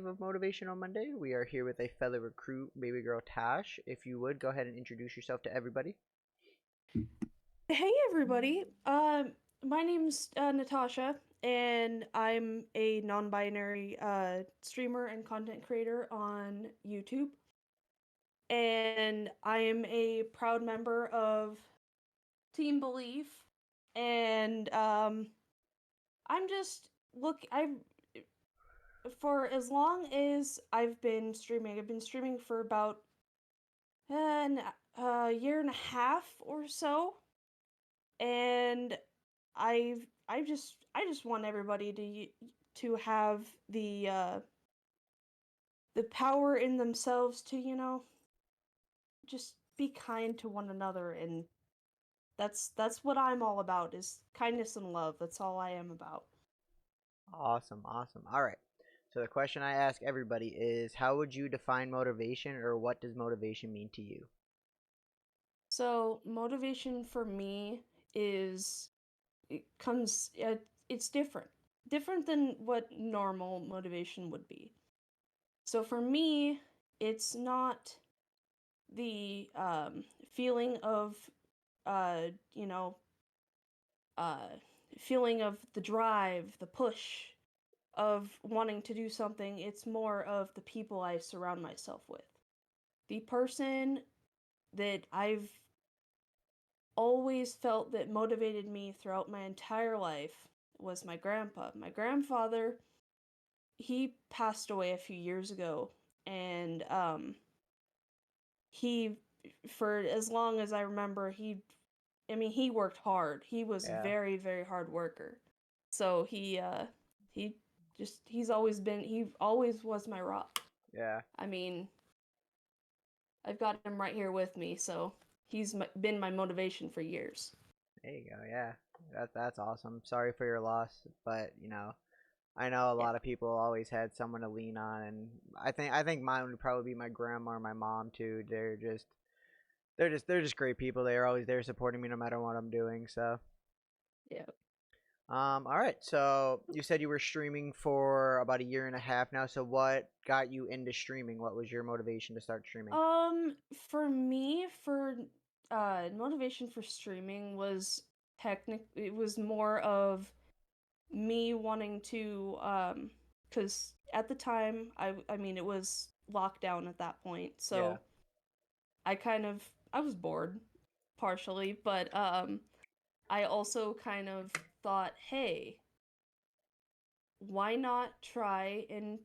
of Motivational Monday. We are here with a fellow recruit, baby girl Tash. If you would, go ahead and introduce yourself to everybody. Hey everybody. My name's Natasha, and I'm a non-binary streamer and content creator on YouTube. And I am a proud member of Team Belief. And I'm just I've for as long as I've been streaming, I've been streaming for about a year and a half or so, and I just want everybody to have the power in themselves to, just be kind to one another, and that's what I'm all about, is kindness and love. That's all I am about. Awesome, awesome. All right. So the question I ask everybody is, how would you define motivation, or what does motivation mean to you? So, motivation for me is it comes it's different. Different than what normal motivation would be. So for me, it's not the feeling of uh you know uh feeling of the drive, the push of wanting to do something. It's more of the people I surround myself with. The person that I've always felt that motivated me throughout my entire life was my grandpa. My grandfather, he passed away a few years ago, and he, for as long as I remember, he worked hard. He was a Yeah, very, very hard worker. So he he always was my rock. yeah. I mean, I've got him right here with me, so been my motivation for years. There you go. Yeah, that's awesome. Sorry for your loss, but I know a Yeah. lot of people always had someone to lean on, and I think mine would probably be my grandma or my mom too. They're just great people. They are always there supporting me no matter what I'm doing. So Yeah. all right. So you said you were streaming for about a year and a half now. So what got you into streaming? What was your motivation to start streaming? For me, for motivation for streaming was it was more of me wanting to cuz at the time I mean it was lockdown at that point. Yeah. So I was bored partially, but I also kind of thought, "Hey, why not try and,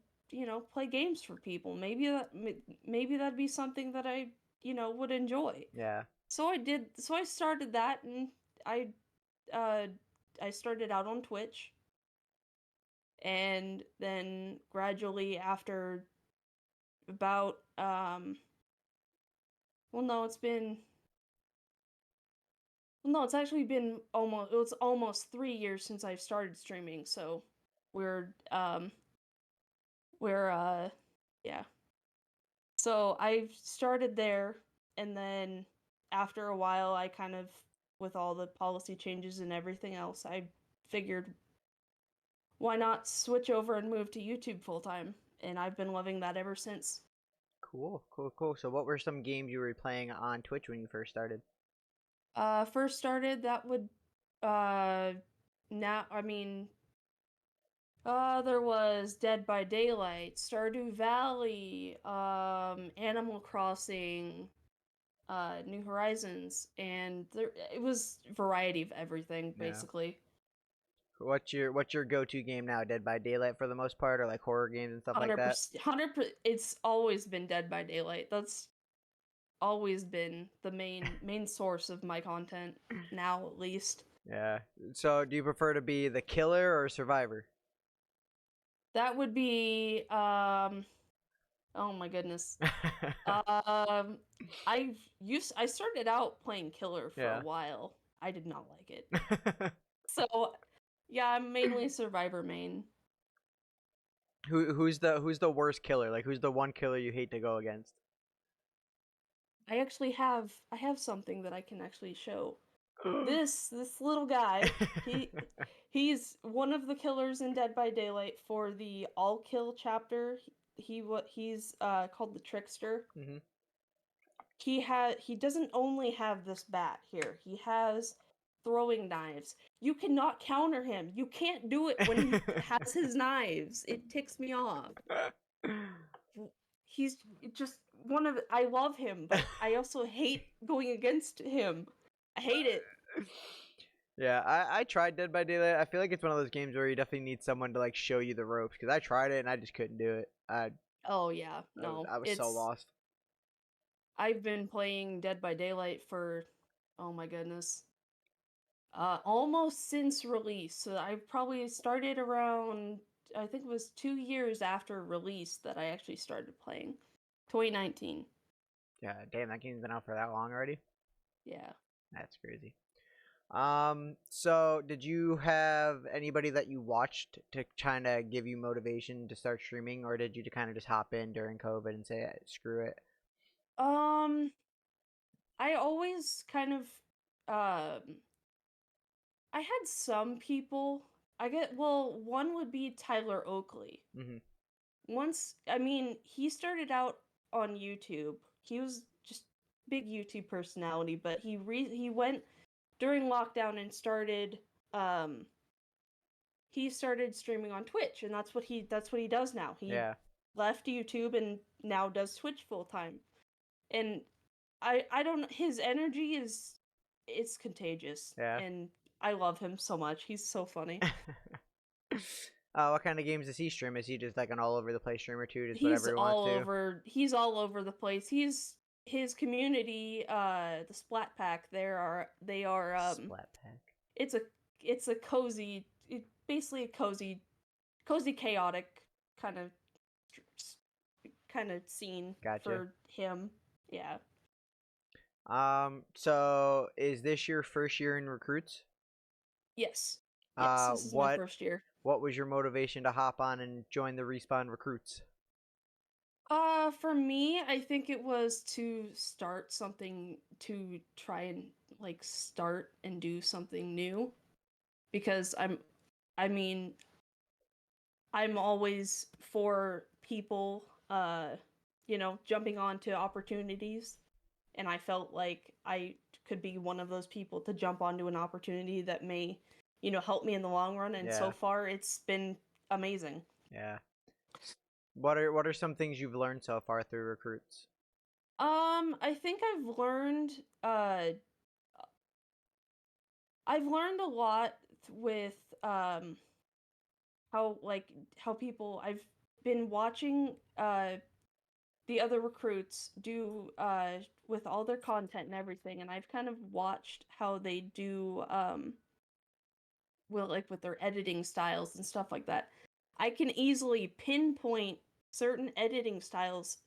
play games for people? Maybe that'd be something that I, would enjoy." Yeah. So I started that, and I uh I started out on Twitch, and then gradually after about well no, it's actually been almost 3 years since I've started streaming. So we're um we're yeah. So I started there, and then after a while I kind of, with all the policy changes and everything else, I figured, why not switch over and move to YouTube full time? And I've been loving that ever since. Cool. Cool. Cool. So what were some games you were playing on Twitch when you first started? First started, that would uh now I mean there was Dead by Daylight, Stardew Valley, Animal Crossing, New Horizons, and there it was variety of everything Yeah. basically. What's your go-to game now? Dead by Daylight for the most part, or like horror games and stuff like that? 100%, 100%. It's always been Dead by Daylight. That's always been the main source of my content, now at least. Yeah. So do you prefer to be the killer or survivor? That would be oh my goodness. Um I started out playing killer for a Yeah. while. I did not like it. So yeah, I'm mainly survivor main. who's the worst killer? Like who's the one killer you hate to go against? I have something that I can actually show. This little guy, he's one of the killers in Dead by Daylight for the all kill chapter. he's called the Trickster. Hmm. He doesn't only have this bat here. He has throwing knives. You cannot counter him. You can't do it when he has his knives. It ticks me off. He's just one of I love him, but I also hate going against him. I hate it. Yeah, I tried Dead by Daylight. I feel like it's one of those games where you definitely need someone to like show you the ropes because I tried it and I just couldn't do it. Oh yeah, no. I was so lost. I've been playing Dead by Daylight for oh my goodness. Almost since release. So I probably started around I think it was 2 years after release that I actually started playing. 2019. Yeah, damn, that game's been out for that long already. Yeah. That's crazy. So did you have anybody that you watched to kind of give you motivation to start streaming, or did you kind of just hop in during COVID and say, screw it? Um I always kind of I had some people. One would be Tyler Oakley. Hmm. I mean, he started out on YouTube. He was just big YouTube personality, but he went during lockdown and um he started streaming on Twitch, and that's what he does now. He Yeah, left YouTube and now does Twitch full time. And I don't his energy is it's contagious, yeah. and I love him so much. He's so funny. What kind of games does he stream? Is he just like an all over the place streamer too, just whatever he wants to? He's all over the place. He's his community, the Splat Pack, they are Splat pack. it's a it's a cozy basically a cozy chaotic kind of scene Gotcha. for him. Yeah. So is this your first year in recruits? Yes. Yes, this is my What first year. was your motivation to hop on and join the Respawn recruits? For me, I think it was to start something to try and like start and do something new because I mean, I'm always for people jumping onto opportunities, and I felt like I could be one of those people to jump onto an opportunity that may, help me in the long run, and so Yeah, far it's been amazing. yeah. What are some things you've learned so far through recruits? I think uh I've learned a lot with how people I've been watching the other recruits do with all their content and everything, and I've kind of watched how they do with their editing styles and stuff like that. I can easily pinpoint certain editing styles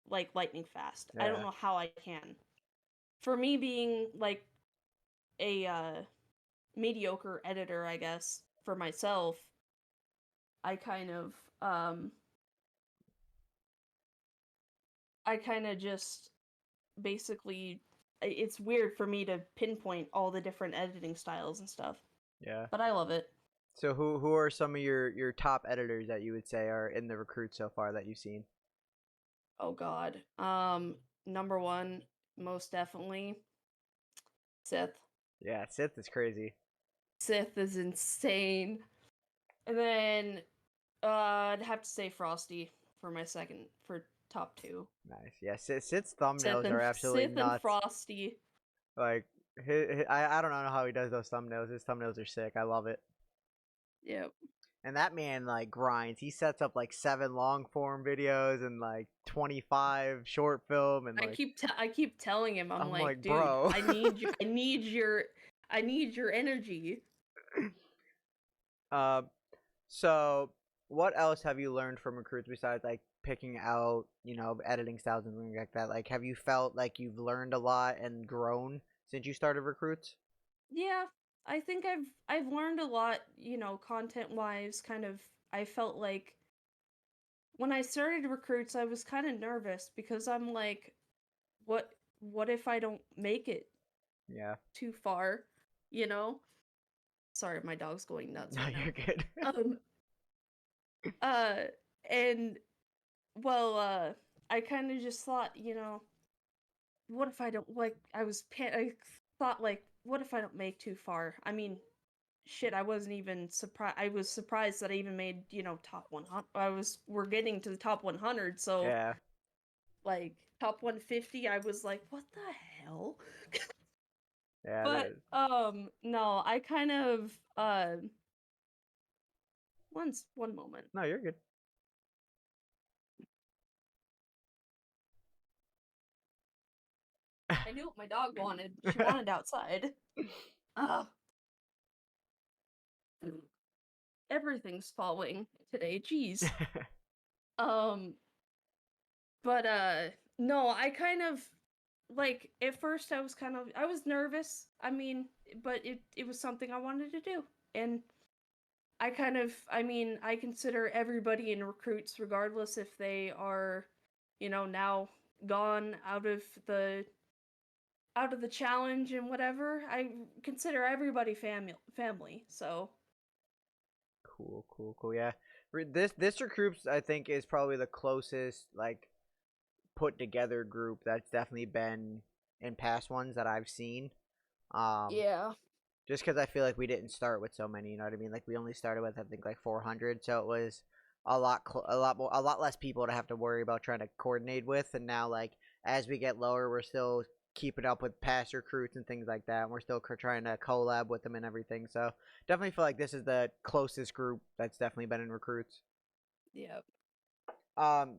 like lightning fast. I don't Yeah, know how I can. For me being like a mediocre editor, I guess, for myself, I kind of um I kind of just basically it's weird for me to pinpoint all the different editing styles and stuff, yeah. but I love it. So who are some of your top editors that you would say are in the recruit so far that you've seen? Oh god. Number 1 most definitely Sith. Yeah, Sith is crazy. Sith is insane. And then I'd have to say Frosty for my second for top 2. Nice. Yeah, Sith's thumbnails are absolutely Sith and nuts. Frosty. Like, I don't know how he does those thumbnails. His thumbnails are sick. I love it. Yep. And that man like grinds. He sets up like 7 long form videos and like 25 short film and like I keep telling him I'm I'm like, like, dude, bro. I need your energy. uh, so what else have you learned from recruits besides like picking out, editing styles and things like that? Like, have you felt like you've learned a lot and grown since you started recruits? Yeah, I think I've learned a lot, content wise. Kind of, I felt like when I started recruits, I was kind of nervous because I'm like, what what if I don't make it Yeah. too far, you know? Sorry, my dog's going nuts No, right you're now. good. Um, uh, and well, I kind of just thought, what if I don't like? I thought like, what if I don't make too far? I mean, shit, I wasn't even surprised. I was surprised that I even made, top 100. We're getting to the top 100, so Yeah, like top 150, I was like, what the hell? yeah, that But is. no, I kind of one moment. No, you're good. I knew what my dog wanted. She wanted outside. Ugh, everything's falling today. Jeez. Um, but no, I kind of like at first I was nervous. I mean, but it was something I wanted to do. And I consider everybody in recruits, regardless if they are, now gone out of the challenge and whatever. I consider everybody family. So, Cool, cool, cool. Yeah, this recruits I think is probably the closest like put together group that's definitely been in past ones that I've seen. Um, yeah. just because I feel like we didn't start with so many. You know what I mean? Like we only started with I think like 400, so it was a lot less people to have to worry about trying to coordinate with. And now like as we get lower, we're still keeping up with past recruits and things like that. And we're still trying to collab with them and everything. So definitely feel like this is the closest group that's definitely been in recruits. Yep. Um,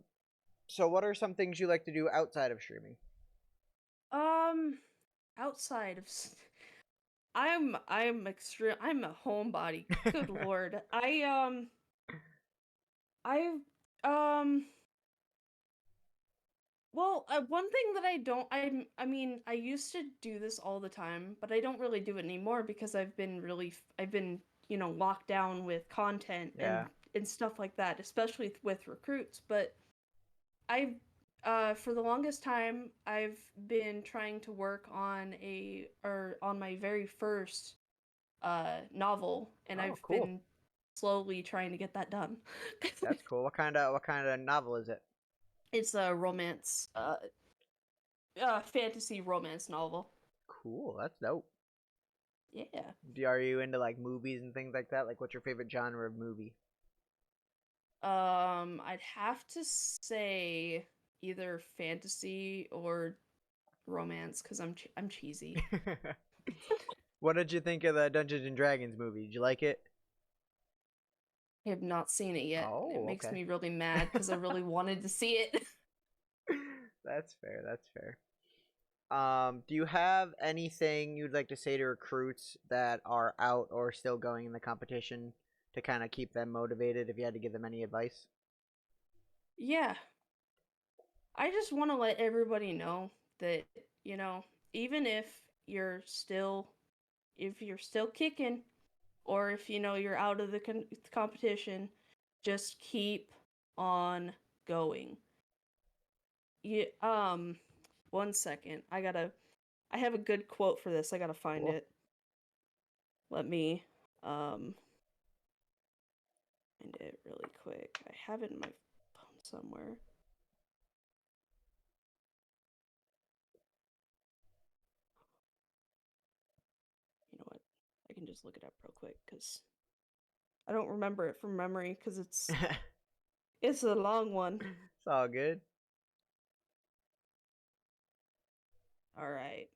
so what are some things you like to do outside of streaming? Um, outside of I'm extreme. I'm a homebody. Good lord. I well, one thing that I don't I mean, I used to do this all the time, but I don't really do it anymore because I've been, locked down with content Yeah. and stuff like that, especially with recruits, but I've for the longest time I've been trying to work on my very first novel, and Oh, I've cool. been slowly trying to get that done. That's cool. What kind of novel is it? It's a romance fantasy romance novel. Cool. That's dope. Yeah. Are you into like movies and things like that? Like, what's your favorite genre of movie? I'd have to say either fantasy or romance because I'm cheesy. What did you think of the Dungeons and Dragons movie? Did you like it? I have not seen it yet, and it Oh, makes okay. me really mad because I really wanted to see it. That's fair. That's fair. Do you have anything you'd like to say to recruits that are out or still going in the competition to kind of keep them motivated if you had to give them any advice? Yeah, I just want to let everybody know that, you know, even if you're still kicking, or if you're out of the competition, just keep on going. You one second. I have a good quote for this. I gotta find Cool. it. Let me um find it really quick. I have it in my phone somewhere. You know what? I can just look it up real quick because I don't remember it from memory because it's a long one. It's all good. All right.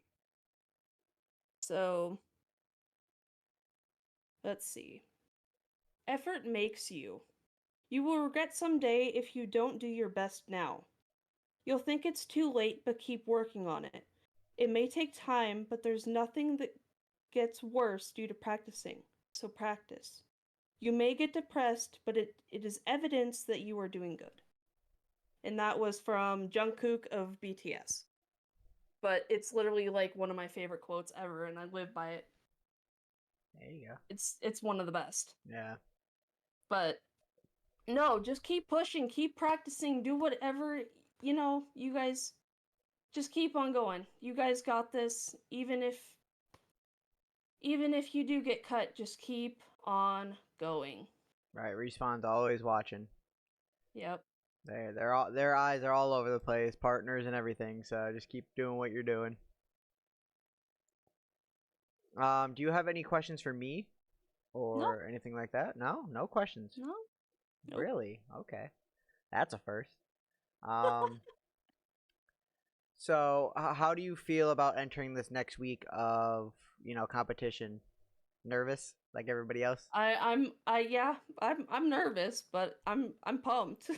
So let's see. Effort makes you. You will regret someday if you don't do your best now. You'll think it's too late, but keep working on it. It may take time, but there's nothing that gets worse due to practicing. So practice. You may get depressed, but it is evidence that you are doing good. And that was from Jungkook of BTS. But it's literally like one of my favorite quotes ever, and I live by it. There you go. It's one of the best. Yeah. But no, just keep pushing, keep practicing, do whatever, you guys just keep on going. You guys got this. Even if you do get cut, just keep on going. Right. Respawn's always watching. Yep. Their eyes are all over the place, partners and everything. So just keep doing what you're doing. Do you have any questions for me No, or anything like that? No, no questions. no, nope. Really? Okay, that's a first. Um, so how do you feel about entering this next week of competition? Nervous like everybody else? Yeah, I'm nervous, but I'm pumped.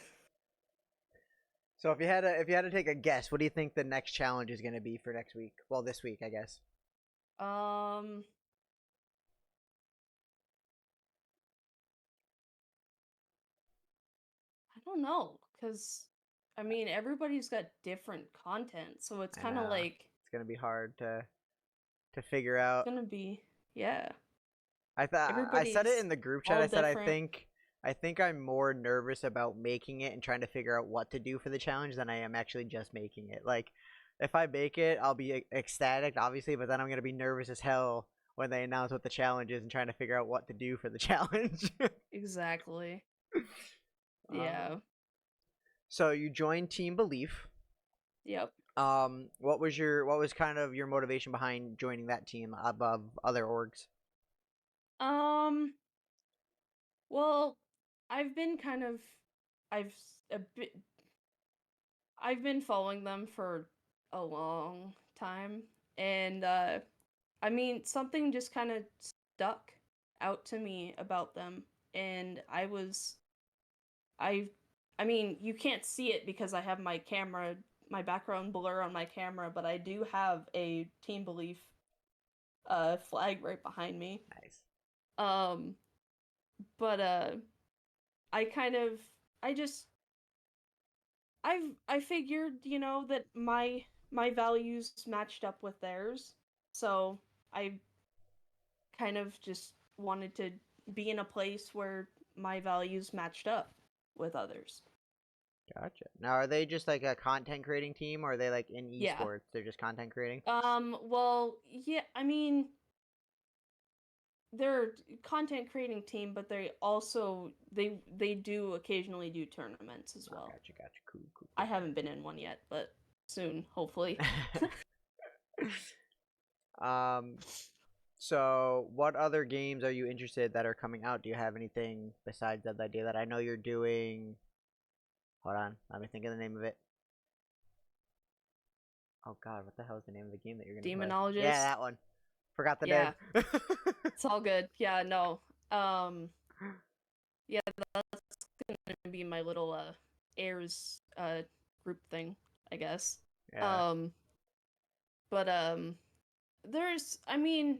So if you had to take a guess, what do you think the next challenge is going to be for next week? Well, this week, I guess. um, I don't know, cause I mean everybody's got different content, so it's I kind of know like it's going to be hard to figure it's out. gonna be yeah. I said it Everybody's in the group chat. all I said different. I think I'm more nervous about making it and trying to figure out what to do for the challenge than I am actually just making it. Like if I make it, I'll be ecstatic, obviously, but then I'm gonna be nervous as hell when they announce what the challenge is and trying to figure out what to do for the challenge. Exactly. um, Yeah. so you joined Team Belief. Yep. What was kind of your motivation behind joining that team above other orgs? Um. Well, I've been kind of, I've a bit, I've been following them for a long time, and I mean, something just kind of stuck out to me about them, and I, I mean, you can't see it because I have my camera, my background blur on my camera, but I do have a Team Belief flag right behind me. Nice. Um, but I kind of, I just, I figured, that my values matched up with theirs, so I kind of just wanted to be in a place where my values matched up with others. Gotcha. Now, are they just like a content creating team, or are they like in Yeah. esports? They're just content creating. Well, yeah, I mean, they're a content creating team, but they do occasionally do tournaments as Oh, well. gotcha, gotcha. Cool, cool, I cool. haven't been in one yet, but soon, hopefully. um. So, what other games are you interested that are coming out? Do you have anything besides that idea that I know you're doing? Hold on, let me think of the name of it. Oh God, what the hell is the name of the game that you're gonna play? Yeah, Demonologist. that one. Forgot the name. Yeah, it's all good. Yeah, no. Yeah, that's gonna be my little airs group thing, I guess. Yeah, Um, but I mean,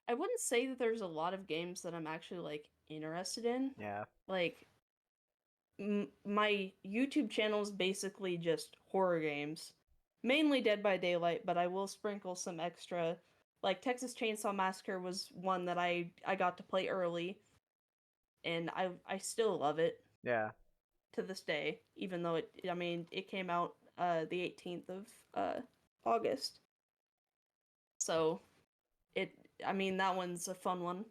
I wouldn't say that there's a lot of games that I'm actually like interested in. yeah. Like my YouTube channel is basically just horror games, mainly Dead by Daylight, but I will sprinkle some extra. Like Texas Chainsaw Massacre was one that I got to play early, and I still love it Yeah. to this day, even though I mean it came out the 18th of August. So it I mean that one's a fun one.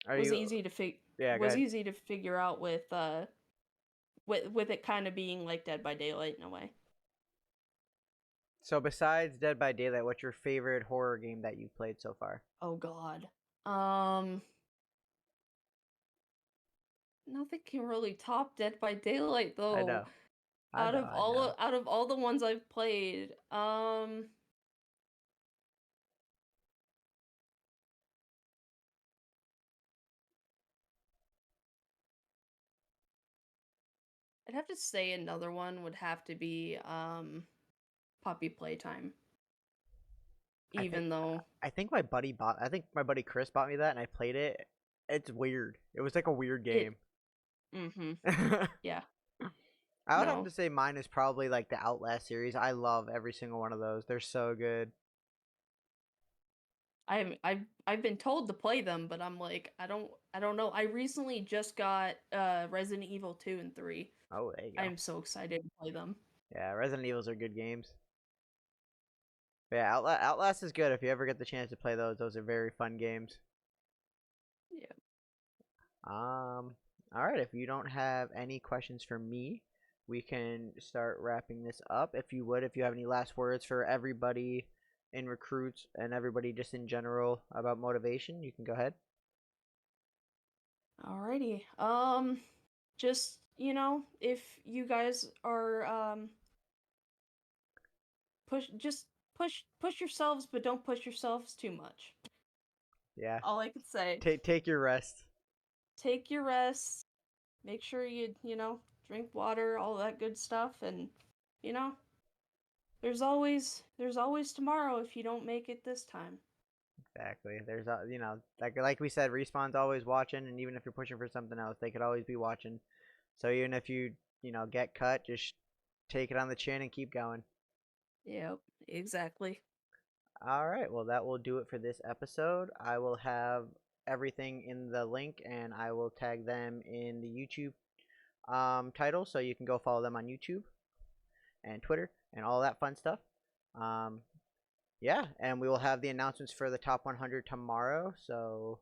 Are Was you? easy to Yeah, was good. easy to figure out with it kind of being like Dead by Daylight in a way. So, besides Dead by Daylight, what's your favorite horror game that you've played so far? Oh god. Um Nothing can really top Dead by Daylight I though. know. I know. I know. Out of all the ones I've played, I'd have to say another one would have to be Poppy Playtime. I think Even though I think my buddy Chris bought me that and I played it. It's weird. It was like a weird it game. mhm. I Yeah. would have to No. say mine is probably like the Outlast series. I love every single one of those. They're so good. I've been told to play them, but I'm like I don't know. I recently just got Resident Evil 2 and 3. Oh, there you I go. am so excited to play them. Yeah, Resident Evils are good games. But yeah, Outlast is good if you ever get the chance to play those. Those are very fun games. Yeah. Um, all right, if you don't have any questions for me, we can start wrapping this up. If you would, if you have any last words for everybody in recruits and everybody just in general about motivation, you can go ahead. Alrighty. Just, if you guys are push yourselves, but don't push yourselves too much. Yeah, All I can say. take your rest. Take your rest. Make sure you drink water, all that good stuff, and you know, there's always tomorrow if you don't make it this time. Exactly. There's a, like we said, respawn's always watching, and even if you're pushing for something else, they could always be watching. So even if you get cut, just take it on the chin and keep going. Yep, exactly. All right. Well, that will do it for this episode. I will have everything in the link, and I will tag them in the YouTube title, so you can go follow them on YouTube and Twitter and all that fun stuff. Um, yeah, and we will have the announcements for the top 100 tomorrow. So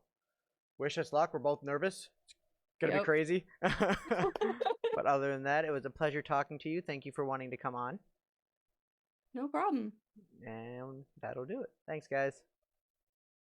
wish us luck. We're both nervous. It's gonna be Yep. crazy. But other than that, it was a pleasure talking to you. Thank you for wanting to come on. No problem. And that'll do it. Thanks, guys.